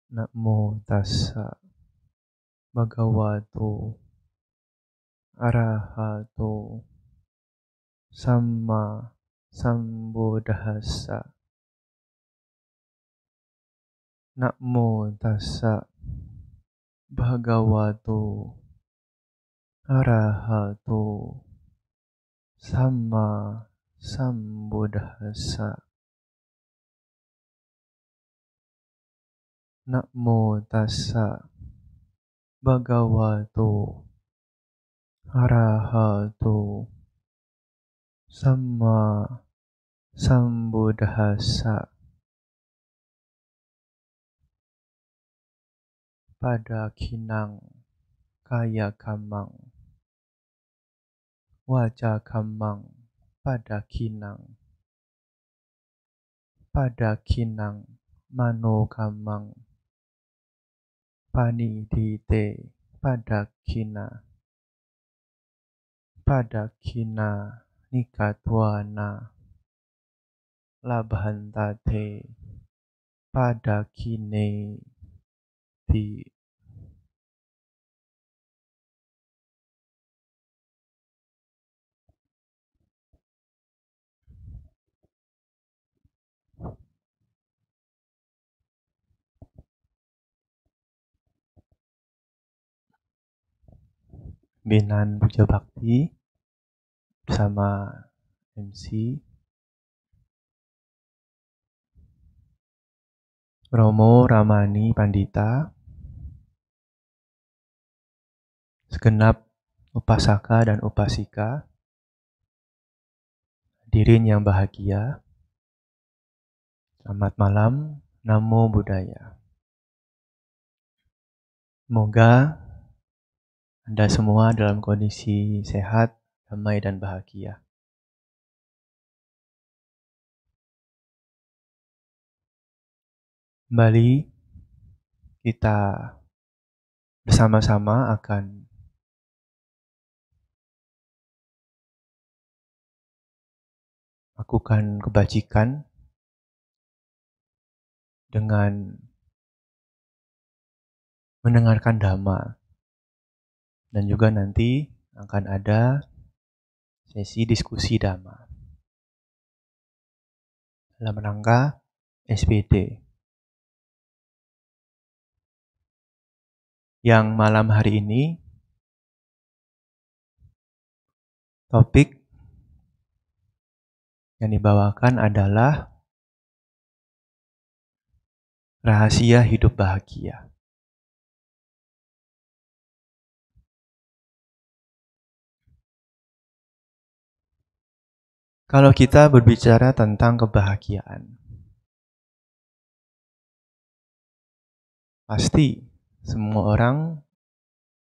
Namo tassa bhagavato arahato samma sambuddhassa. Namo tassa bhagavato arahato samma sambuddhassa. Namo tassa bhagavato arahato samma sambuddhassa. Pada kinang kaya kamang waja kamang pada kinang mano kamang panidite pada kina nikatwana labhantate pada kine di. Binan Puja Bakti bersama MC Romo Ramani Pandita, segenap upasaka dan upasika, hadirin yang bahagia, selamat malam, Namo Buddhaya. Semoga Anda semua dalam kondisi sehat, damai, dan bahagia. Kembali kita bersama-sama akan lakukan kebajikan dengan mendengarkan Dhamma, dan juga nanti akan ada sesi diskusi Dhamma dalam rangka SPD. Yang malam hari ini topik yang dibawakan adalah rahasia hidup bahagia. Kalau kita berbicara tentang kebahagiaan, pasti semua orang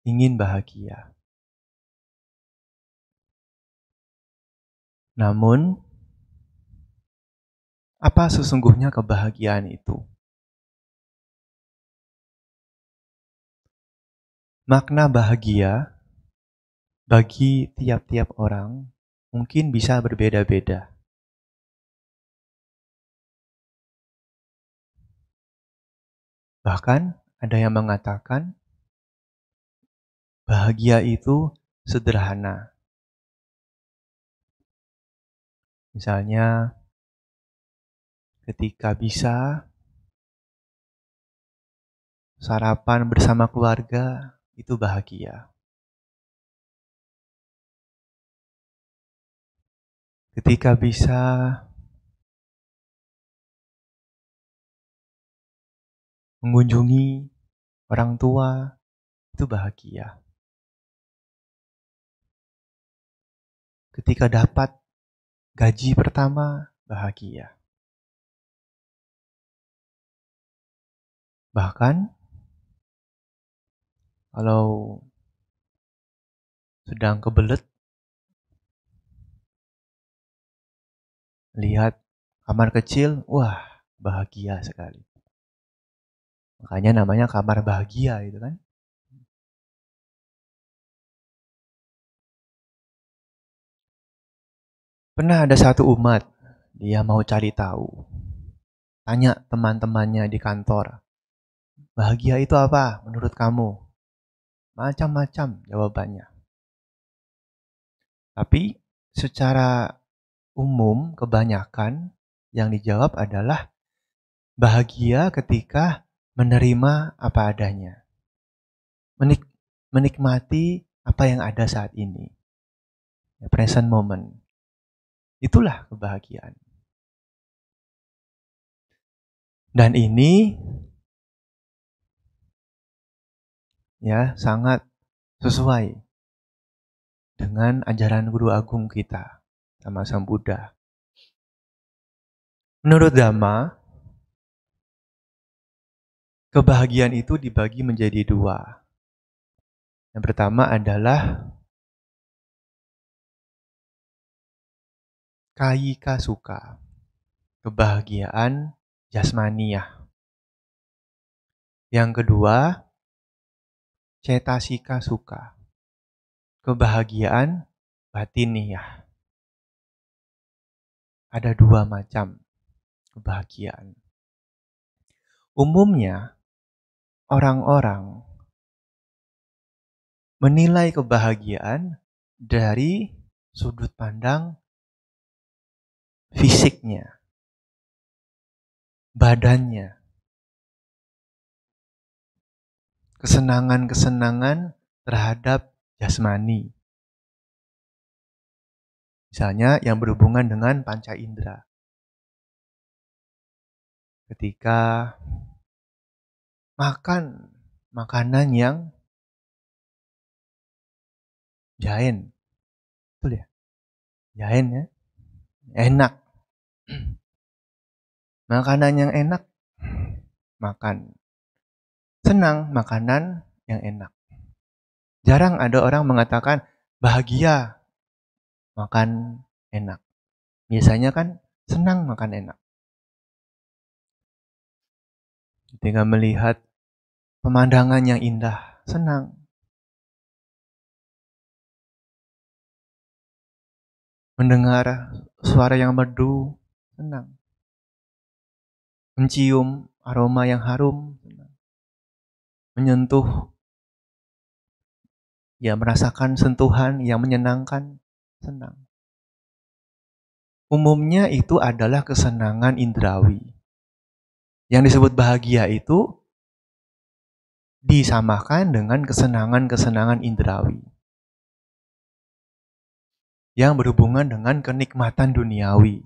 ingin bahagia. Namun, apa sesungguhnya kebahagiaan itu? Makna bahagia bagi tiap-tiap orang mungkin bisa berbeda-beda. Bahkan ada yang mengatakan bahagia itu sederhana. Misalnya, ketika bisa sarapan bersama keluarga, itu bahagia. Ketika bisa mengunjungi orang tua, itu bahagia. Ketika dapat gaji pertama, bahagia. Bahkan, kalau sedang kebelet, lihat kamar kecil, wah, bahagia sekali. Makanya namanya kamar bahagia itu kan. Pernah ada satu umat, dia mau cari tahu. Tanya teman-temannya di kantor. Bahagia itu apa menurut kamu? Macam-macam jawabannya. Tapi secara umum kebanyakan yang dijawab adalah bahagia ketika menerima apa adanya. Menikmati apa yang ada saat ini. Present moment. Itulah kebahagiaan. Dan ini ya sangat sesuai dengan ajaran guru agung kita sama Sang Buddha. Menurut Dhamma, kebahagiaan itu dibagi menjadi dua. Yang pertama adalah kayika sukha, kebahagiaan jasmaniah. Yang kedua, cetasika sukha, kebahagiaan batiniah. Ada dua macam kebahagiaan. Umumnya, orang-orang menilai kebahagiaan dari sudut pandang fisiknya, badannya, kesenangan-kesenangan terhadap jasmani. Misalnya yang berhubungan dengan panca indera. Ketika makan makanan yang jahen, betul ya? Jahen ya, enak. Makanan yang enak, makan. Senang makanan yang enak. Jarang ada orang mengatakan bahagia makan enak. Biasanya kan senang makan enak. Ketika melihat pemandangan yang indah, senang. Mendengar suara yang merdu, senang. Mencium aroma yang harum, senang. Menyentuh, ya merasakan sentuhan yang menyenangkan, senang. Umumnya itu adalah kesenangan indrawi. Yang disebut bahagia itu disamakan dengan kesenangan-kesenangan indrawi yang berhubungan dengan kenikmatan duniawi.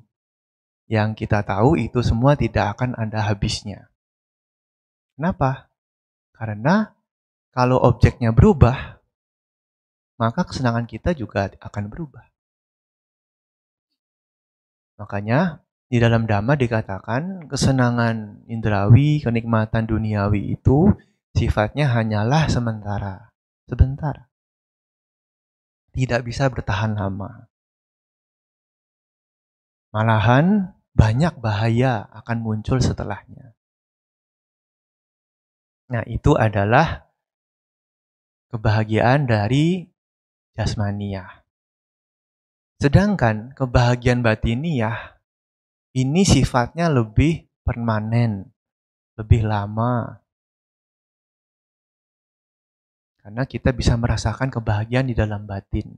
Yang kita tahu itu semua tidak akan ada habisnya. Kenapa? Karena kalau objeknya berubah, maka kesenangan kita juga akan berubah. Makanya di dalam Dhamma dikatakan kesenangan indrawi, kenikmatan duniawi itu sifatnya hanyalah sementara, sebentar. Tidak bisa bertahan lama. Malahan banyak bahaya akan muncul setelahnya. Nah, itu adalah kebahagiaan dari jasmaniah. Sedangkan kebahagiaan batiniah ini sifatnya lebih permanen, lebih lama. Karena kita bisa merasakan kebahagiaan di dalam batin.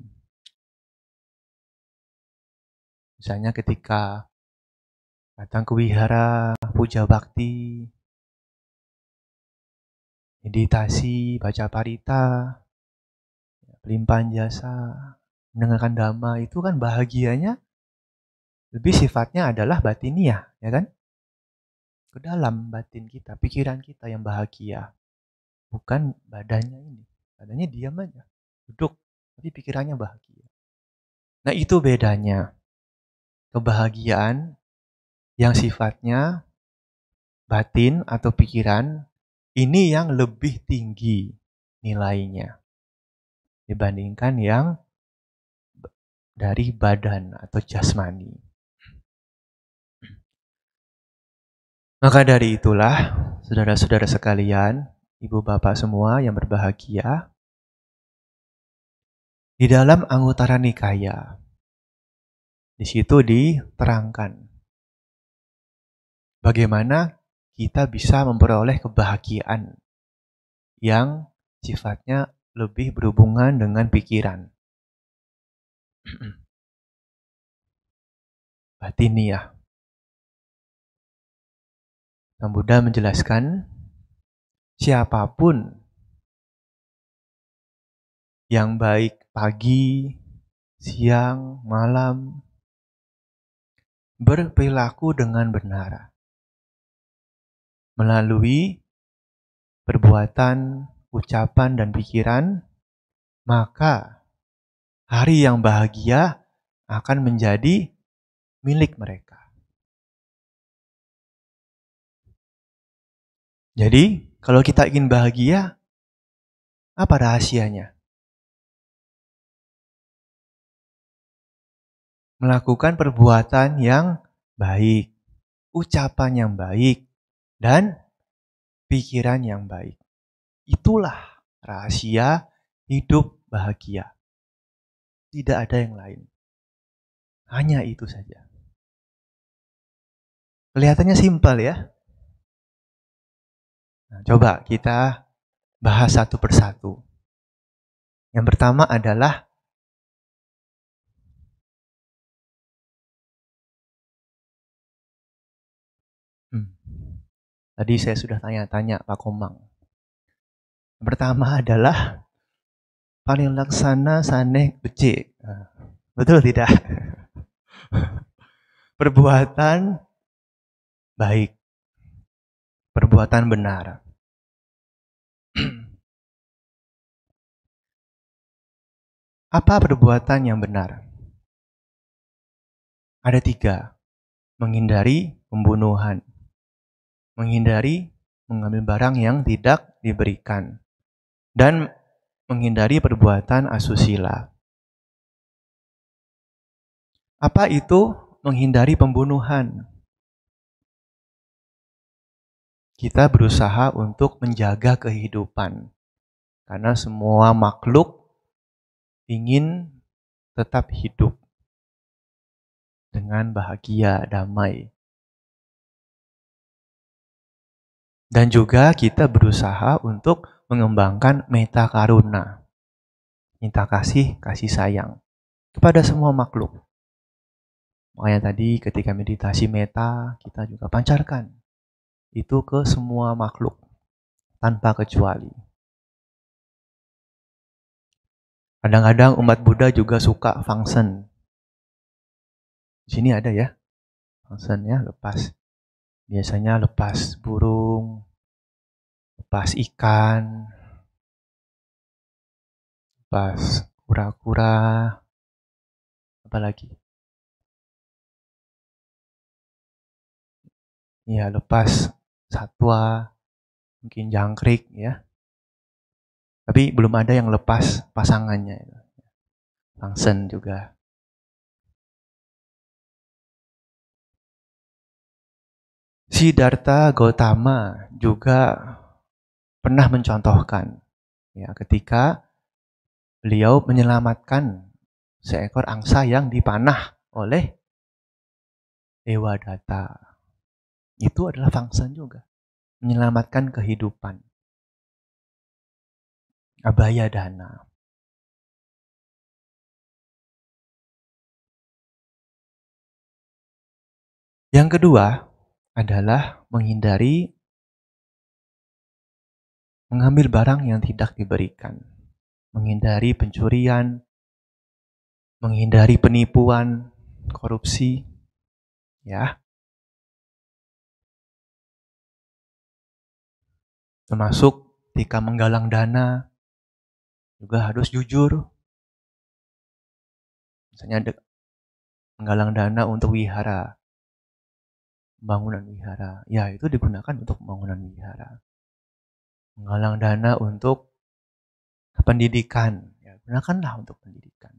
Misalnya ketika datang ke wihara, puja bakti, meditasi, baca parita, pelimpahan jasa, mendengarkan dhamma, itu kan bahagianya lebih sifatnya adalah batiniah, ya kan? Ke dalam batin kita, pikiran kita yang bahagia. Bukan badannya ini. Badannya diam aja, duduk, tapi pikirannya bahagia. Nah, itu bedanya. Kebahagiaan yang sifatnya batin atau pikiran, ini yang lebih tinggi nilainya dibandingkan yang dari badan atau jasmani. Maka dari itulah, saudara-saudara sekalian, ibu bapak semua yang berbahagia, di dalam Anguttara Nikaya, di situ diterangkan bagaimana kita bisa memperoleh kebahagiaan yang sifatnya lebih berhubungan dengan pikiran. Batiniah. Sang Buddha menjelaskan, siapapun yang baik pagi, siang, malam, berperilaku dengan benar melalui perbuatan, ucapan, dan pikiran, maka hari yang bahagia akan menjadi milik mereka. Jadi, kalau kita ingin bahagia, apa rahasianya? Melakukan perbuatan yang baik, ucapan yang baik, dan pikiran yang baik. Itulah rahasia hidup bahagia. Tidak ada yang lain. Hanya itu saja. Kelihatannya simpel ya. Nah, coba kita bahas satu persatu. Yang pertama adalah tadi saya sudah tanya-tanya Pak Komang. Yang pertama adalah paling laksana saneh becik. Betul tidak? Perbuatan baik. Perbuatan benar. Apa perbuatan yang benar? Ada 3. Menghindari pembunuhan. Menghindari mengambil barang yang tidak diberikan. Dan menghindari perbuatan asusila. Apa itu menghindari pembunuhan? Kita berusaha untuk menjaga kehidupan. Karena semua makhluk ingin tetap hidup dengan bahagia, damai. Dan juga kita berusaha untuk mengembangkan metta karuna. Minta kasih sayang kepada semua makhluk. Makanya tadi ketika meditasi metta, kita juga pancarkan itu ke semua makhluk tanpa kecuali. Kadang-kadang umat Buddha juga suka function. Di sini ada ya, functionnya lepas. Biasanya lepas burung, lepas ikan, lepas kura-kura, apalagi? Ya, lepas satwa, mungkin jangkrik ya. Tapi belum ada yang lepas pasangannya. Function juga. Siddhartha Gautama juga pernah mencontohkan ya, ketika beliau menyelamatkan seekor angsa yang dipanah oleh Dewadatta. Itu adalah function juga. Menyelamatkan kehidupan. Abhaya dana. Yang kedua adalah menghindari mengambil barang yang tidak diberikan. Menghindari pencurian, menghindari penipuan, korupsi, ya. Termasuk ketika menggalang dana juga harus jujur. Misalnya menggalang dana untuk wihara, pembangunan wihara, ya itu digunakan untuk pembangunan wihara. Menggalang dana untuk pendidikan, ya gunakanlah untuk pendidikan.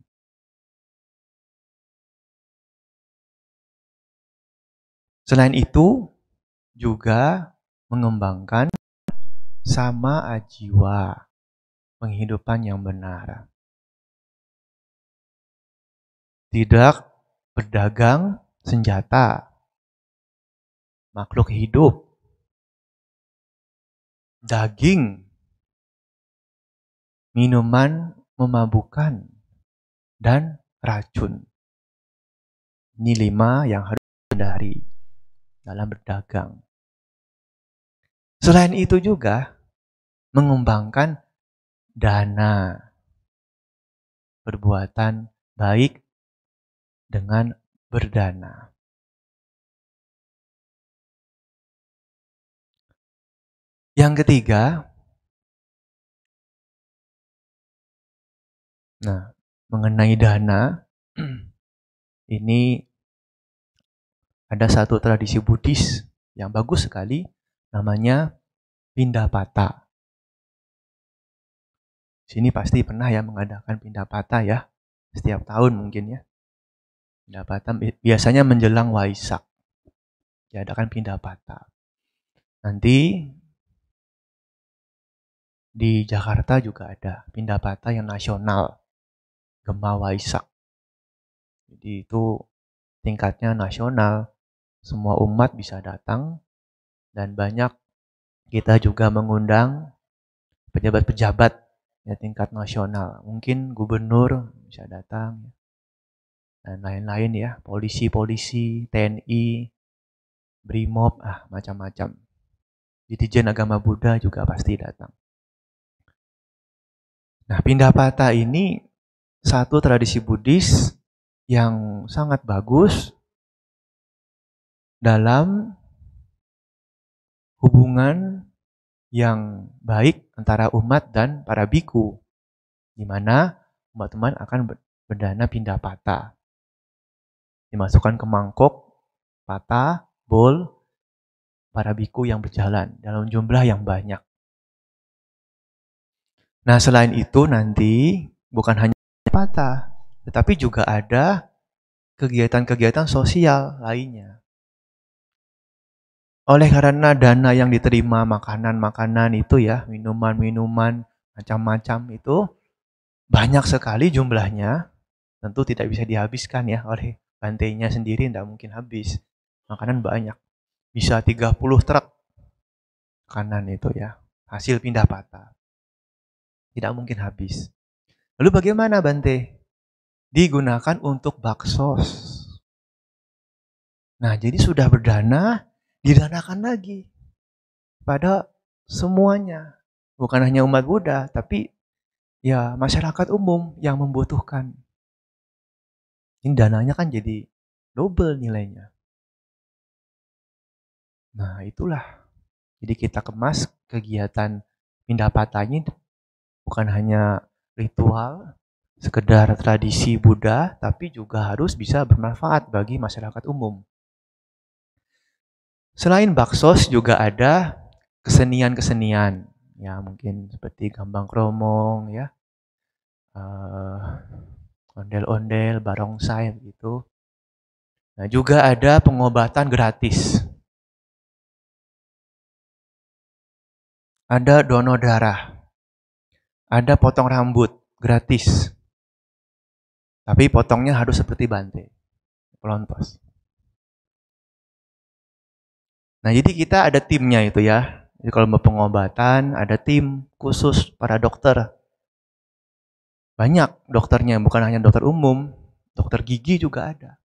Selain itu juga mengembangkan sama ajiwa, penghidupan yang benar. Tidak berdagang senjata, makhluk hidup, daging, minuman memabukkan, dan racun. Ini 5 yang harus dihindari dalam berdagang. Selain itu juga mengembangkan dana, perbuatan baik dengan berdana. Yang ketiga, mengenai dana, ini ada satu tradisi Buddhis yang bagus sekali, namanya Pindapata. Sini pasti pernah ya mengadakan Pindapata ya, setiap tahun mungkin ya. Pindapata biasanya menjelang Waisak, diadakan Pindapata. Nanti di Jakarta juga ada Pindapata yang nasional, Gema Waisak. Jadi itu tingkatnya nasional, semua umat bisa datang, dan banyak kita juga mengundang pejabat-pejabat ya, tingkat nasional. Mungkin gubernur bisa datang, dan lain-lain ya, polisi-polisi, TNI, Brimob, macam-macam. Dirjen Agama Buddha juga pasti datang. Nah, Pindapata ini satu tradisi Buddhis yang sangat bagus dalam hubungan yang baik antara umat dan para biku, di mana umat-umat akan berdana Pindapata. Dimasukkan ke mangkok, pata, bowl, para biku yang berjalan dalam jumlah yang banyak. Nah, selain itu nanti bukan hanya Pindapata, tetapi juga ada kegiatan-kegiatan sosial lainnya. Oleh karena dana yang diterima, makanan-makanan itu ya, minuman-minuman, macam-macam itu banyak sekali jumlahnya, tentu tidak bisa dihabiskan ya oleh bantainya sendiri, tidak mungkin habis. Makanan banyak, bisa 30 truk makanan itu ya, hasil Pindapata. Tidak mungkin habis. Lalu bagaimana Bante? Digunakan untuk baksos. Nah, jadi sudah berdana, didanakan lagi pada semuanya. Bukan hanya umat Buddha, tapi ya masyarakat umum yang membutuhkan. Ini dananya kan jadi double nilainya. Nah, itulah. Jadi kita kemas kegiatan Pindapatanya bukan hanya ritual, sekedar tradisi Buddha, tapi juga harus bisa bermanfaat bagi masyarakat umum. Selain baksos juga ada kesenian-kesenian, ya mungkin seperti gambang kromong, ya, ondel-ondel, barongsai gitu. Nah juga ada pengobatan gratis. Ada donor darah, ada potong rambut gratis. Tapi potongnya harus seperti Bante, pelontos. Nah, jadi kita ada timnya itu ya. Jadi kalau mau pengobatan, ada tim khusus para dokter. Banyak dokternya, bukan hanya dokter umum, dokter gigi juga ada.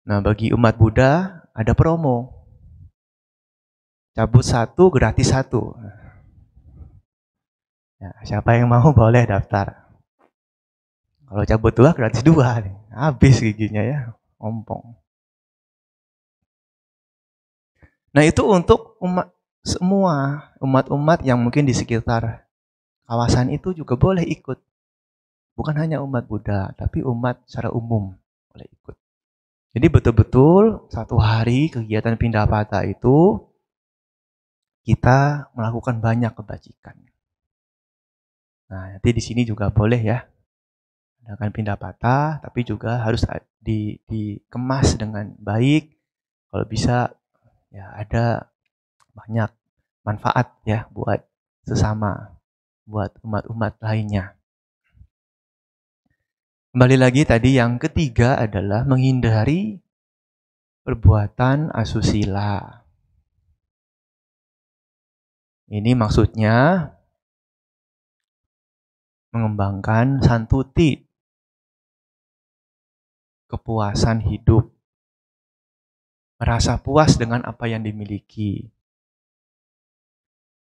Nah, bagi umat Buddha ada promo. Cabut 1, gratis 1. Ya, siapa yang mau boleh daftar. Kalau cabut 2, gratis 2. Habis giginya ya, ompong. Nah, itu untuk semua umat-umat yang mungkin di sekitar kawasan itu juga boleh ikut. Bukan hanya umat Buddha, tapi umat secara umum boleh ikut. Jadi betul-betul satu hari kegiatan Pindapata itu kita melakukan banyak kebajikan. Nah, nanti di sini juga boleh ya, adakan Pindapata, tapi juga harus dikemas dengan baik. Kalau bisa ya ada banyak manfaat ya buat sesama, buat umat-umat lainnya. Kembali lagi tadi yang ketiga adalah menghindari perbuatan asusila. Ini maksudnya mengembangkan santuti, kepuasan hidup, merasa puas dengan apa yang dimiliki.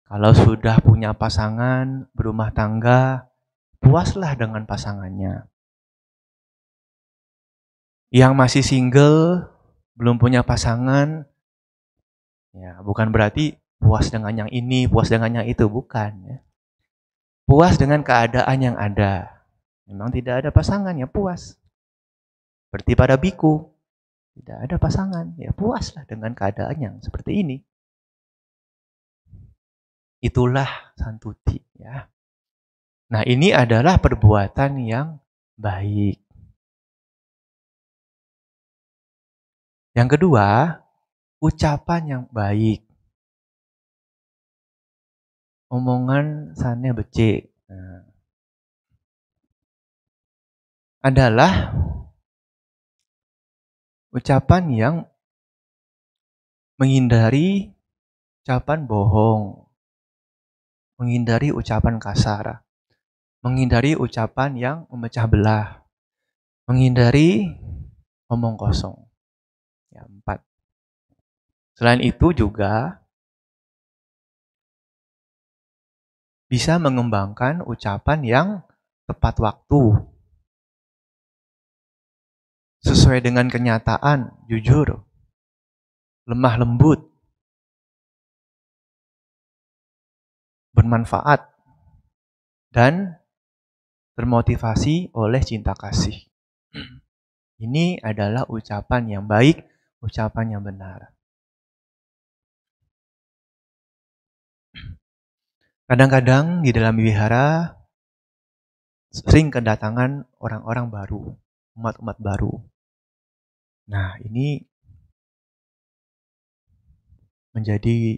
Kalau sudah punya pasangan, berumah tangga, puaslah dengan pasangannya. Yang masih single, belum punya pasangan, ya bukan berarti puas dengan yang ini, puas dengan yang itu, bukan. Ya. Puas dengan keadaan yang ada. Memang tidak ada pasangan, ya puas. Seperti pada biku, tidak ada pasangan, ya puaslah dengan keadaan yang seperti ini. Itulah santuti, ya. Nah, ini adalah perbuatan yang baik. Yang kedua, ucapan yang baik. Omongan sane becik. Nah, adalah ucapan yang menghindari ucapan bohong, menghindari ucapan kasar, menghindari ucapan yang memecah belah, menghindari omong kosong. Ya, 4. Selain itu juga bisa mengembangkan ucapan yang tepat waktu, sesuai dengan kenyataan, jujur, lemah lembut, bermanfaat, dan termotivasi oleh cinta kasih. Ini adalah ucapan yang baik, ucapan yang benar. Kadang-kadang di dalam wihara sering kedatangan orang-orang baru, umat-umat baru. Nah, ini menjadi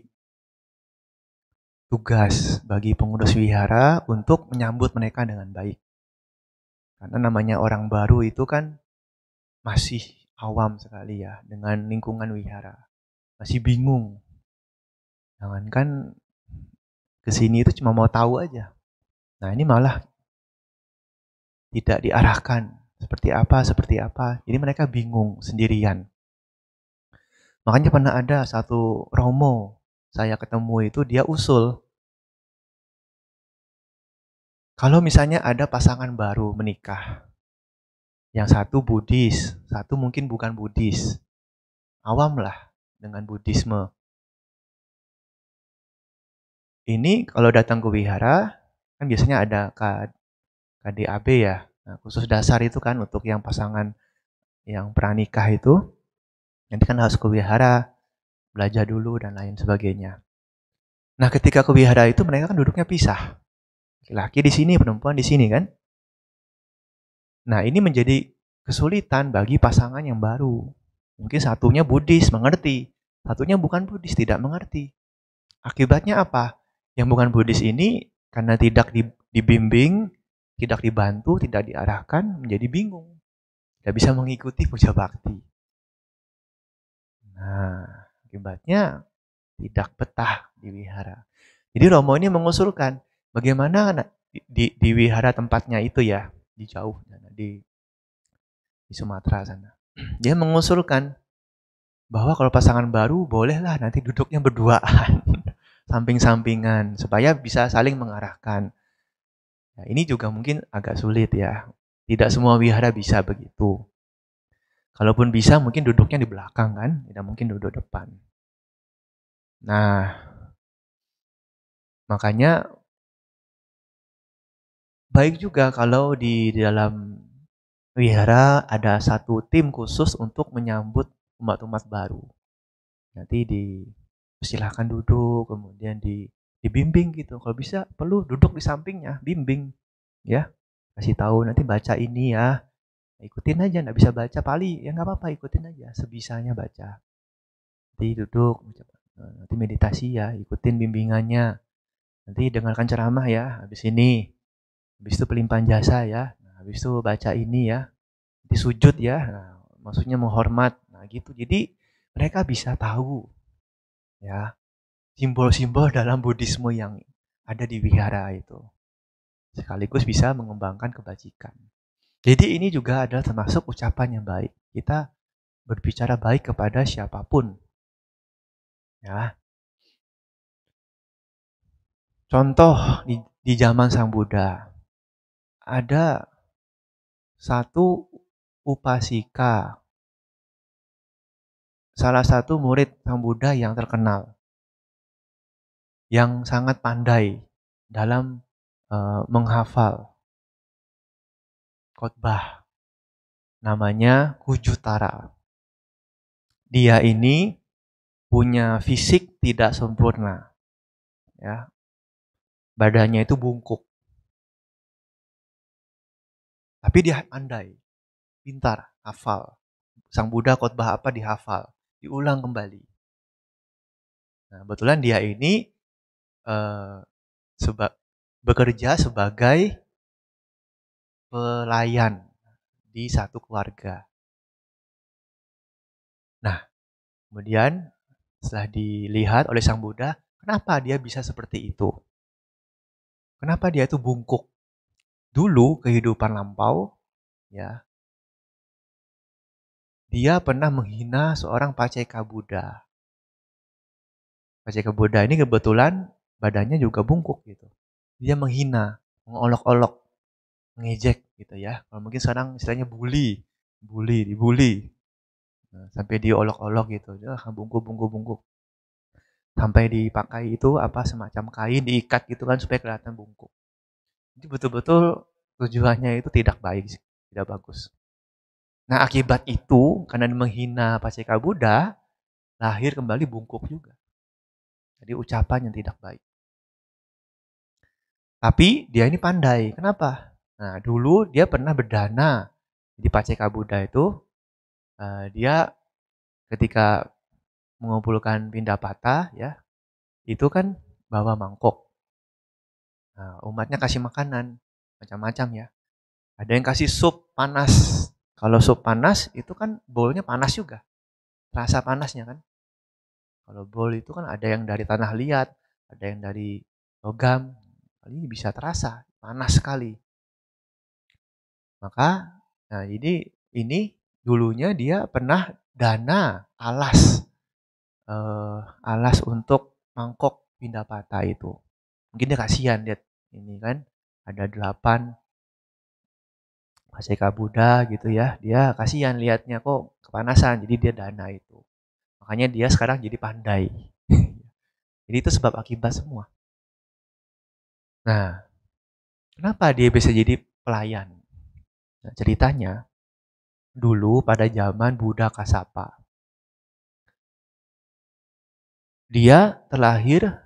tugas bagi pengurus wihara untuk menyambut mereka dengan baik. Karena namanya orang baru itu kan masih awam sekali ya dengan lingkungan wihara. Masih bingung. Jangankan kesini itu cuma mau tahu aja. Nah, ini malah tidak diarahkan seperti apa. Jadi mereka bingung sendirian. Makanya pernah ada satu romo saya ketemu itu dia usul. Kalau misalnya ada pasangan baru menikah, yang satu Buddhis, satu mungkin bukan Buddhis, awam lah dengan Buddhisme. Ini kalau datang ke wihara, kan biasanya ada KDAB ya, nah, khusus dasar itu kan untuk yang pasangan yang pranikah itu, nanti kan harus ke wihara, belajar dulu dan lain sebagainya. Nah ketika ke wihara itu mereka kan duduknya pisah, laki-laki di sini, perempuan di sini kan. Nah ini menjadi kesulitan bagi pasangan yang baru. Mungkin satunya Buddhis, mengerti. Satunya bukan Buddhis, tidak mengerti. Akibatnya apa? Yang bukan Buddhis ini karena tidak dibimbing, tidak dibantu, tidak diarahkan, menjadi bingung. Tidak bisa mengikuti puja bakti. Nah, akibatnya tidak betah di wihara. Jadi Romo ini mengusulkan bagaimana di wihara tempatnya itu ya, di jauh, di Sumatera sana. Dia mengusulkan bahwa kalau pasangan baru bolehlah nanti duduknya berduaan, samping-sampingan, supaya bisa saling mengarahkan. Nah, ini juga mungkin agak sulit ya. Tidak semua wihara bisa begitu. Kalaupun bisa mungkin duduknya di belakang kan, tidak mungkin duduk depan. Nah, makanya baik juga kalau di dalam wihara ada satu tim khusus untuk menyambut umat-umat baru. Nanti silahkan duduk, kemudian dibimbing gitu. Kalau bisa perlu duduk di sampingnya, bimbing, ya. Kasih tahu nanti baca ini ya. Ikutin aja, nggak bisa baca pali, ya nggak apa-apa, ikutin aja, sebisanya baca. Nanti duduk, nanti meditasi ya, ikutin bimbingannya. Nanti dengarkan ceramah ya, habis ini. Habis itu pelimpahan jasa ya, nah, habis itu baca ini ya, nanti sujud ya, nah, maksudnya menghormat, nah gitu. Jadi mereka bisa tahu ya simbol-simbol dalam Buddhisme yang ada di wihara itu. sekaligus bisa mengembangkan kebajikan. Jadi ini juga adalah termasuk ucapan yang baik. Kita berbicara baik kepada siapapun. Ya. Contoh di zaman Sang Buddha, ada satu upasika, salah satu murid Sang Buddha yang terkenal, yang sangat pandai dalam menghafal khotbah. Namanya Kujutara. Dia ini punya fisik tidak sempurna. Ya. Badannya itu bungkuk. Tapi dia pandai, pintar, hafal. Sang Buddha khotbah apa dihafal, diulang kembali. Nah, kebetulan dia ini eh, bekerja sebagai pelayan di satu keluarga. Nah, kemudian setelah dilihat oleh Sang Buddha, kenapa dia bisa seperti itu? Kenapa dia itu bungkuk? Dulu kehidupan lampau, ya, dia pernah menghina seorang Paceka Buddha. Paceka Buddha ini kebetulan badannya juga bungkuk gitu. Dia menghina, mengolok-olok, mengejek gitu ya. Kalau mungkin sekarang istilahnya dibully. Nah, sampai diolok-olok gitu. Bungkuk. Sampai dipakai itu apa semacam kain diikat gitu kan supaya kelihatan bungkuk. Jadi betul-betul tujuannya itu tidak baik, tidak bagus. Nah, akibat itu karena menghina Paceka Buddha, lahir kembali bungkuk juga. Jadi ucapan yang tidak baik. Tapi dia ini pandai. Kenapa? Nah, dulu dia pernah berdana di Paceka Buddha itu. Dia ketika mengumpulkan pindapata, ya, itu kan bawa mangkok. Nah, umatnya kasih makanan macam-macam ya. Ada yang kasih sup panas. Kalau sup panas itu kan bowlnya panas juga. Rasa panasnya kan. Kalau bowl itu kan ada yang dari tanah liat, ada yang dari logam. Ini bisa terasa panas sekali. Maka, nah ini dulunya dia pernah dana alas untuk mangkok pindapata itu. Mungkin dia kasihan lihat ini kan ada 8 Paseka Buddha gitu ya. Dia kasihan lihatnya kok kepanasan, jadi dia dana itu. Makanya dia sekarang jadi pandai. Jadi itu sebab akibat semua. Nah, kenapa dia bisa jadi pelayan? Nah, ceritanya dulu pada zaman Buddha Kasapa, dia terlahir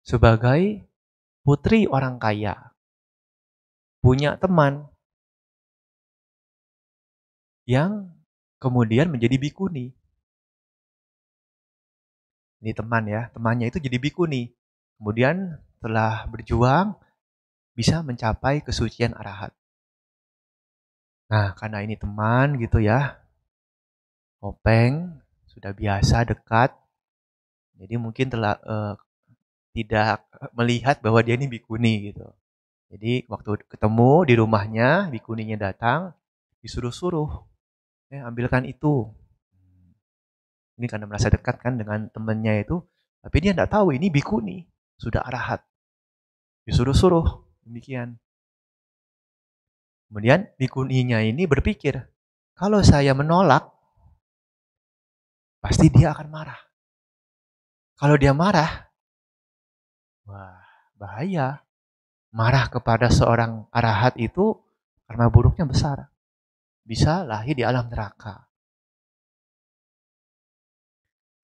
sebagai putri orang kaya, punya teman yang kemudian menjadi bikuni. Ini teman ya, temannya itu jadi bikuni. Kemudian setelah berjuang bisa mencapai kesucian arahat. Nah, karena ini teman gitu ya, Kopeng sudah biasa dekat, jadi mungkin tidak melihat bahwa dia ini bikuni gitu. Jadi waktu ketemu di rumahnya, bikuninya datang, disuruh-suruh, ambilkan itu. Ini karena merasa dekat kan dengan temannya itu, tapi dia tidak tahu ini bikuni, sudah arahat. Disuruh-suruh, demikian. Kemudian bikuninya ini berpikir, kalau saya menolak, pasti dia akan marah. Kalau dia marah, wah bahaya. Marah kepada seorang arahat itu karena buruknya besar. Bisa lahir di alam neraka.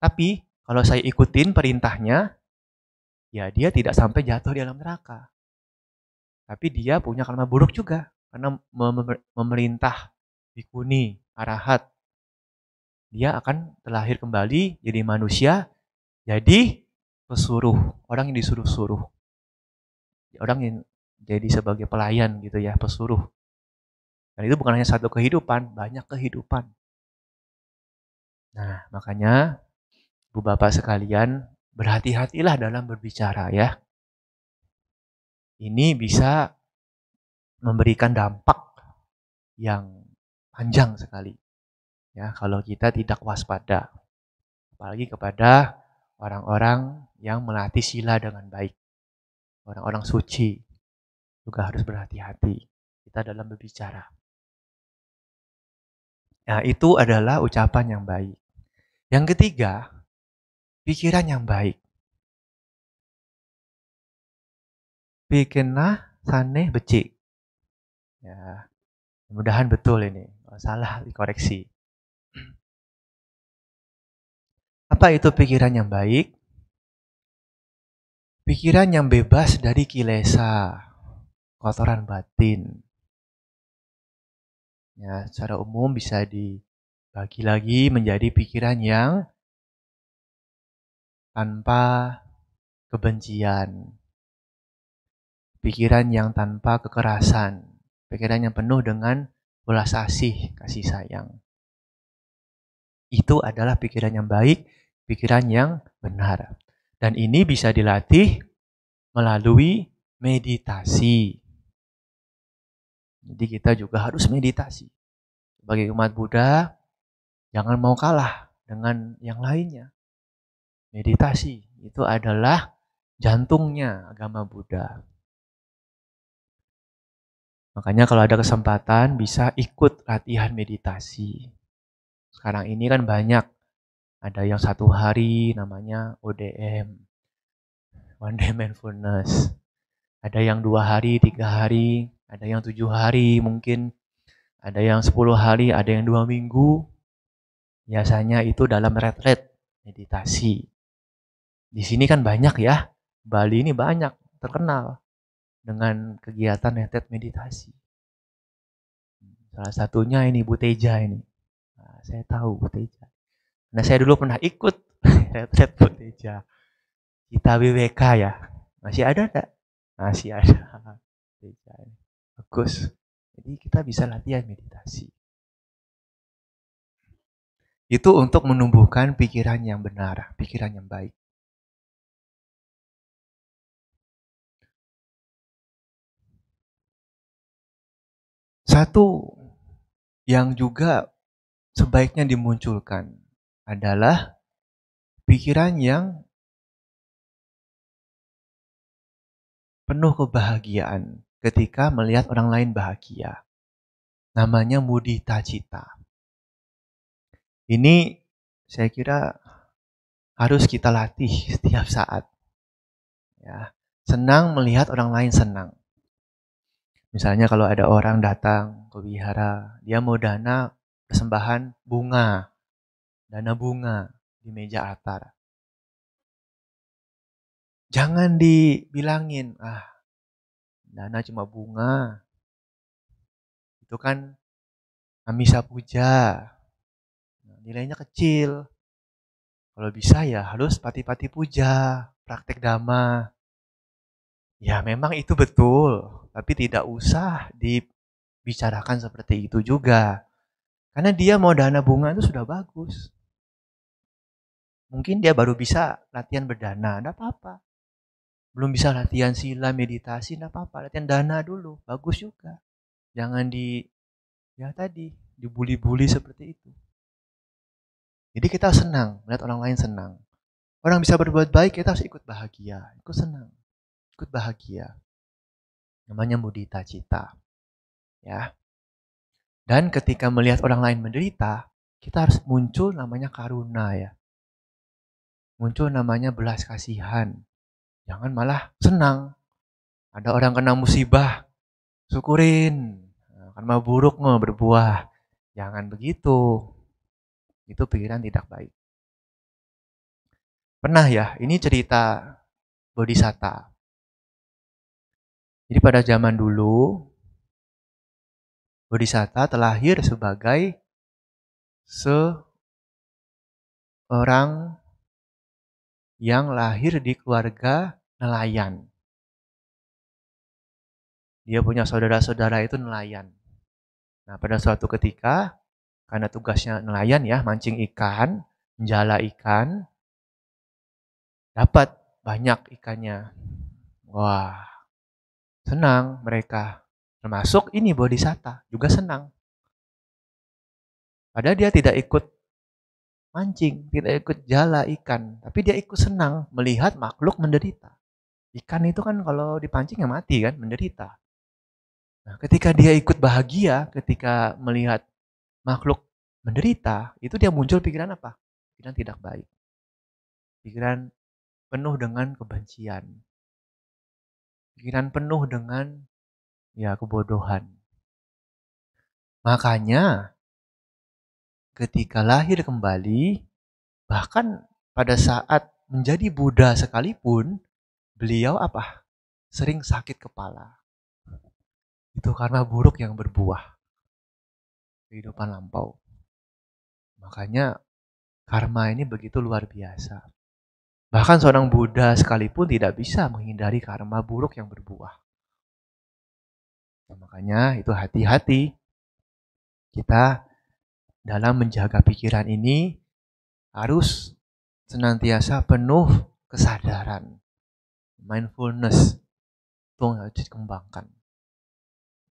Tapi kalau saya ikutin perintahnya, ya dia tidak sampai jatuh di alam neraka. Tapi dia punya karma buruk juga. Karena memerintah bikuni, arahat. Dia akan terlahir kembali jadi manusia, jadi pesuruh. Orang yang disuruh-suruh. Orang yang jadi sebagai pelayan gitu ya, pesuruh. Dan itu bukan hanya satu kehidupan, banyak kehidupan. Nah, makanya Bu Bapak sekalian, berhati-hatilah dalam berbicara ya. Ini bisa memberikan dampak yang panjang sekali ya kalau kita tidak waspada. Apalagi kepada orang-orang yang melatih sila dengan baik. Orang-orang suci juga harus berhati-hati kita dalam berbicara. Nah, itu adalah ucapan yang baik. Yang ketiga, pikiran yang baik. Bikinlah saneh becik. Ya, mudah-mudahan betul ini. Kalau salah dikoreksi. Apa itu pikiran yang baik? Pikiran yang bebas dari kilesa, kotoran batin. Ya, secara umum bisa dibagi lagi menjadi pikiran yang tanpa kebencian, pikiran yang tanpa kekerasan, pikiran yang penuh dengan belas kasih sayang. Itu adalah pikiran yang baik, pikiran yang benar. Dan ini bisa dilatih melalui meditasi. Jadi kita juga harus meditasi. Sebagai umat Buddha, jangan mau kalah dengan yang lainnya. Meditasi itu adalah jantungnya agama Buddha. Makanya kalau ada kesempatan bisa ikut latihan meditasi. Sekarang ini kan banyak. Ada yang 1 hari namanya ODM. One Day Mindfulness. Ada yang 2 hari, 3 hari. Ada yang 7 hari mungkin. Ada yang 10 hari, ada yang 2 minggu. Biasanya itu dalam retret meditasi. Di sini kan banyak ya. Bali ini banyak terkenal dengan kegiatan retret meditasi. Salah satunya ini Bu Teja ini. Nah, saya tahu Bu Teja. Nah, saya dulu pernah ikut retret Bu Teja. Kita WWK ya. Masih ada enggak? Masih ada. Teja ini. Bagus. Jadi kita bisa latihan meditasi. Itu untuk menumbuhkan pikiran yang benar, pikiran yang baik. Satu yang juga sebaiknya dimunculkan adalah pikiran yang penuh kebahagiaan ketika melihat orang lain bahagia. Namanya mudita cita. Ini saya kira harus kita latih setiap saat. Ya, senang melihat orang lain senang. Misalnya kalau ada orang datang ke wihara, dia mau dana persembahan bunga, dana bunga di meja altar. Jangan dibilangin, dana cuma bunga. Itu kan amisa puja. Nilainya kecil. Kalau bisa ya harus pati-pati puja, praktek dhamma. Ya memang itu betul, tapi tidak usah dibicarakan seperti itu juga. Karena dia mau dana bunga itu sudah bagus. Mungkin dia baru bisa latihan berdana, enggak apa-apa. Belum bisa latihan sila, meditasi, enggak apa-apa. Latihan dana dulu, bagus juga. Jangan dibully-bully seperti itu. Jadi kita senang, melihat orang lain senang. Orang bisa berbuat baik, kita harus ikut bahagia, ikut senang, ikut bahagia. Namanya mudita cita. Ya. Dan ketika melihat orang lain menderita, kita harus muncul namanya karuna ya. Muncul namanya belas kasihan. Jangan malah senang. Ada orang kena musibah, syukurin. Karma buruk mau berbuah. Jangan begitu. Itu pikiran tidak baik. Pernah ya, ini cerita Bodhisatta. Jadi pada zaman dulu, Bodhisatta terlahir sebagai seorang yang lahir di keluarga nelayan. Dia punya saudara-saudara itu nelayan. Nah, pada suatu ketika, karena tugasnya nelayan ya, mancing ikan, menjala ikan, dapat banyak ikannya. Wah, Senang mereka. Termasuk ini bodhisatta juga senang. Padahal dia tidak ikut mancing, tidak ikut jala ikan, tapi dia ikut senang melihat makhluk menderita. Ikan itu kan kalau dipancing ya mati kan, menderita. Nah, ketika dia ikut bahagia, ketika melihat makhluk menderita, itu dia muncul pikiran apa? Pikiran tidak baik. Pikiran penuh dengan kebencian. Pikiran penuh dengan ya kebodohan. Makanya ketika lahir kembali, bahkan pada saat menjadi Buddha sekalipun, beliau apa? Sering sakit kepala. Itu karena buruk yang berbuah kehidupan lampau. Makanya karma ini begitu luar biasa. Bahkan seorang Buddha sekalipun tidak bisa menghindari karma buruk yang berbuah. Nah, makanya itu hati-hati kita dalam menjaga pikiran ini harus senantiasa penuh kesadaran. Mindfulness itu harus dikembangkan.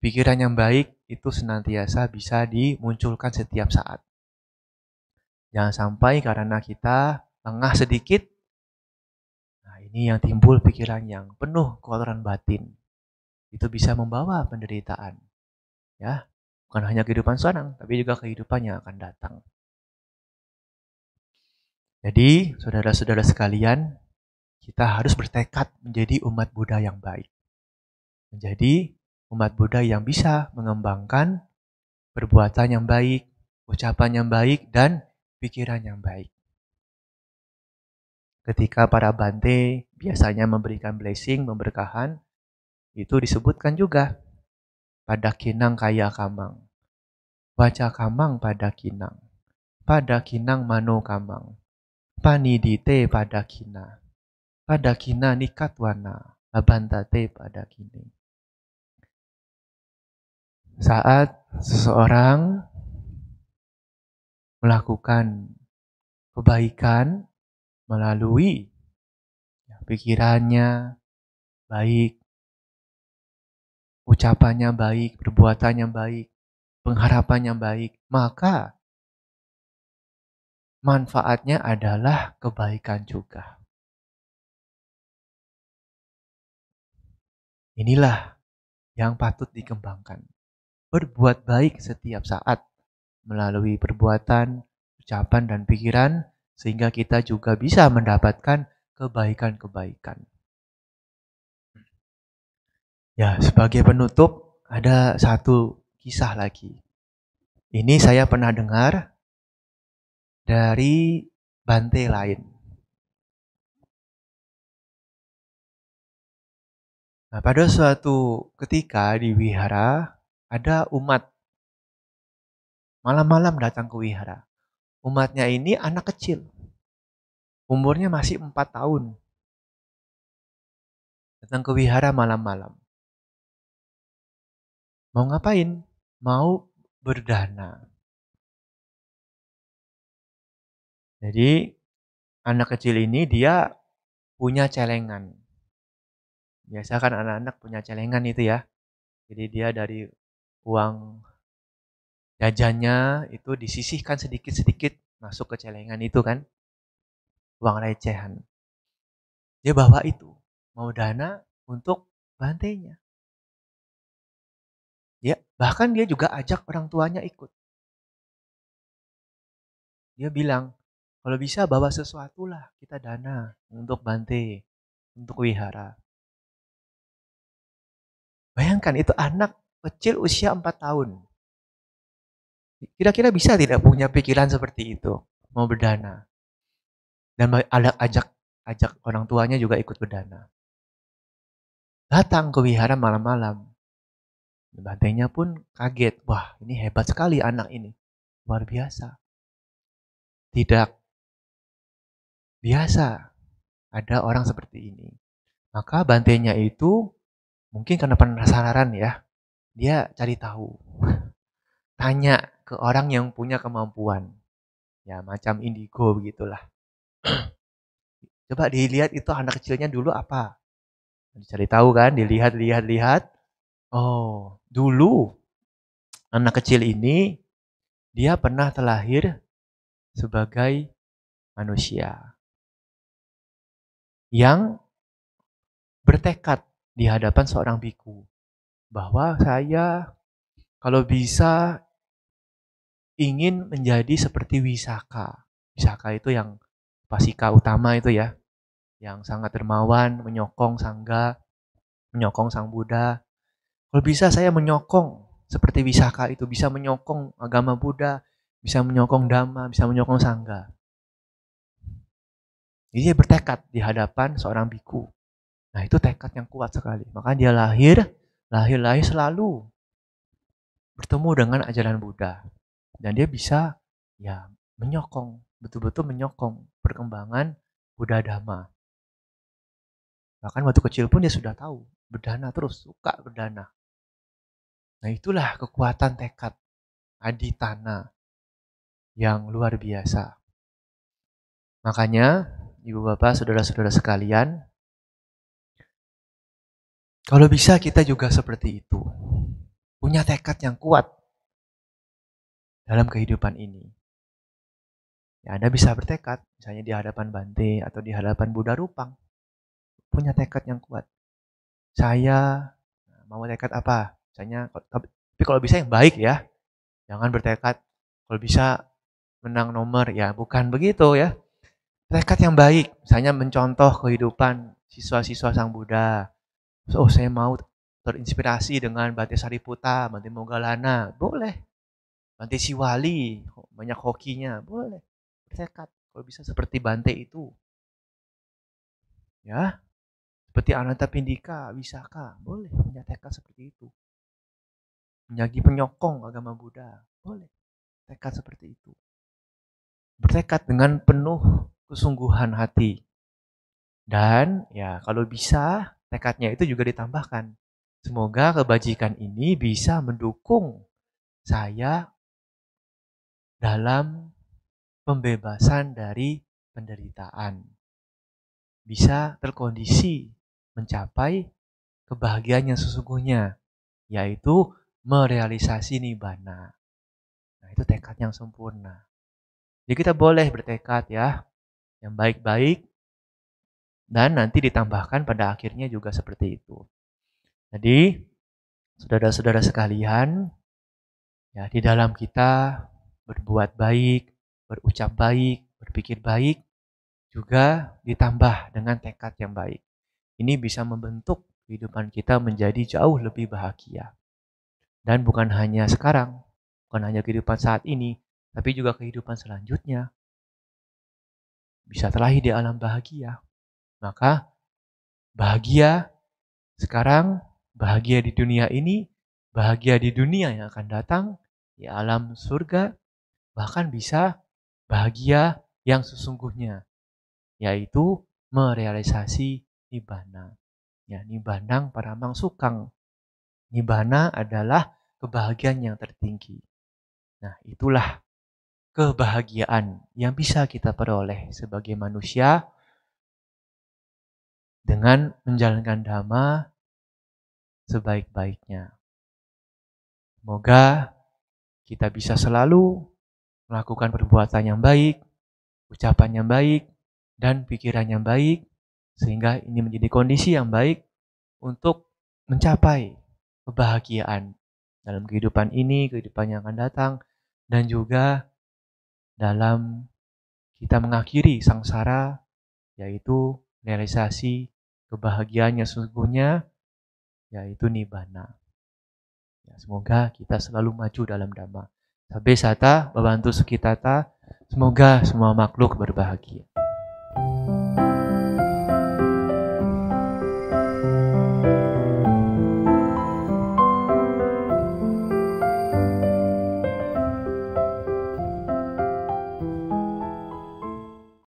Pikiran yang baik itu senantiasa bisa dimunculkan setiap saat. Jangan sampai karena kita lengah sedikit, nah ini yang timbul pikiran yang penuh kotoran batin. Itu bisa membawa penderitaan. Ya, bukan hanya kehidupan sekarang, tapi juga kehidupan yang akan datang. Jadi, saudara-saudara sekalian, kita harus bertekad menjadi umat Buddha yang baik. Menjadi umat Buddha yang bisa mengembangkan perbuatan yang baik, ucapan yang baik, dan pikiran yang baik. Ketika para bante biasanya memberikan blessing, memberkahan, itu disebutkan juga pada kinang kaya kamang. Waca kamang pada kinang. Pada kinang mano kamang. Panidite pada kina. Pada kina nikatwana. Abantate pada kini. Saat seseorang melakukan kebaikan melalui pikirannya baik, ucapannya baik, perbuatannya baik, pengharapannya baik, maka manfaatnya adalah kebaikan juga. Inilah yang patut dikembangkan. Berbuat baik setiap saat melalui perbuatan, ucapan, dan pikiran, sehingga kita juga bisa mendapatkan kebaikan-kebaikan. Ya, sebagai penutup, ada satu kisah lagi. Ini saya pernah dengar dari bante lain. Nah, pada suatu ketika di wihara, ada umat malam-malam datang ke wihara. Umatnya ini anak kecil. Umurnya masih 4 tahun. Datang ke wihara malam-malam. Mau ngapain? Mau berdana. Jadi anak kecil ini dia punya celengan. Biasa kan anak-anak punya celengan itu ya. Jadi dia dari uang jajannya itu disisihkan sedikit-sedikit masuk ke celengan itu kan. Uang recehan. Dia bawa itu. Mau dana untuk bantainya. Ya, bahkan dia juga ajak orang tuanya ikut. Dia bilang, kalau bisa bawa sesuatu lah kita dana untuk bante, untuk wihara. Bayangkan itu anak kecil usia 4 tahun. Kira-kira bisa tidak punya pikiran seperti itu, mau berdana. Dan ajak orang tuanya juga ikut berdana. Datang ke wihara malam-malam. Bantainya pun kaget. Wah, ini hebat sekali anak ini. Luar biasa. Tidak biasa ada orang seperti ini. Maka bantainya itu mungkin karena penasaran ya. Dia cari tahu. Tanya ke orang yang punya kemampuan. Ya, macam indigo begitulah. Coba dilihat itu anak kecilnya dulu apa. Dicari tahu kan, dilihat. Oh, dulu anak kecil ini dia pernah terlahir sebagai manusia yang bertekad di hadapan seorang biku bahwa saya kalau bisa ingin menjadi seperti Wisaka. Wisaka itu yang pasika utama itu ya, yang sangat dermawan, menyokong sangga, menyokong sang Buddha. Kalau bisa saya menyokong seperti Wisaka itu, bisa menyokong agama Buddha, bisa menyokong Dhamma, bisa menyokong sangga. Jadi dia bertekad di hadapan seorang biku. Nah itu tekad yang kuat sekali. Maka dia lahir selalu bertemu dengan ajaran Buddha. Dan dia bisa ya menyokong, betul-betul menyokong perkembangan Buddha Dhamma. Bahkan waktu kecil pun dia sudah tahu, berdana terus, suka berdana. Nah itulah kekuatan tekad aditana yang luar biasa. Makanya, ibu bapak, saudara-saudara sekalian, kalau bisa kita juga seperti itu. Punya tekad yang kuat dalam kehidupan ini. Ya, Anda bisa bertekad, misalnya di hadapan Bante atau di hadapan Buddha Rupang. Punya tekad yang kuat. Saya mau tekad apa? Misalnya, tapi kalau bisa yang baik ya. Jangan bertekad kalau bisa menang nomor, ya bukan begitu ya. Tekad yang baik, misalnya mencontoh kehidupan siswa-siswa Sang Buddha. Oh, saya mau terinspirasi dengan Bante Sariputta, Bante Moggallana, boleh. Bante Siwali, banyak hokinya, boleh. Bertekad kalau bisa seperti Bante itu. Ya, seperti Anathapindika, Wisaka, boleh punya tekad seperti itu. Menjadi penyokong agama Buddha, boleh. Tekad seperti itu. Bertekad dengan penuh kesungguhan hati. Dan ya kalau bisa tekadnya itu juga ditambahkan. Semoga kebajikan ini bisa mendukung saya dalam pembebasan dari penderitaan. Bisa terkondisi mencapai kebahagiaan yang sesungguhnya, yaitu merealisasi nibbana. Nah, itu tekad yang sempurna. Jadi kita boleh bertekad ya, yang baik-baik, dan nanti ditambahkan pada akhirnya juga seperti itu. Jadi, saudara-saudara sekalian, ya di dalam kita berbuat baik, berucap baik, berpikir baik, juga ditambah dengan tekad yang baik. Ini bisa membentuk kehidupan kita menjadi jauh lebih bahagia. Dan bukan hanya sekarang, bukan hanya kehidupan saat ini, tapi juga kehidupan selanjutnya. Bisa terlahir di alam bahagia. Maka bahagia sekarang, bahagia di dunia ini, bahagia di dunia yang akan datang, di alam surga, bahkan bisa bahagia yang sesungguhnya, yaitu merealisasi nibbana. Ya, nibbanang paramang sukang. Nibbana adalah kebahagiaan yang tertinggi. Nah, itulah kebahagiaan yang bisa kita peroleh sebagai manusia dengan menjalankan dhamma sebaik-baiknya. Semoga kita bisa selalu melakukan perbuatan yang baik, ucapan yang baik, dan pikiran yang baik, sehingga ini menjadi kondisi yang baik untuk mencapai kebahagiaan dalam kehidupan ini, kehidupan yang akan datang, dan juga dalam kita mengakhiri sangsara, yaitu realisasi kebahagiaan yang sesungguhnya, yaitu nibbana. Ya, semoga kita selalu maju dalam Dhamma. Sabbe sata, babantu sukitata, semoga semua makhluk berbahagia.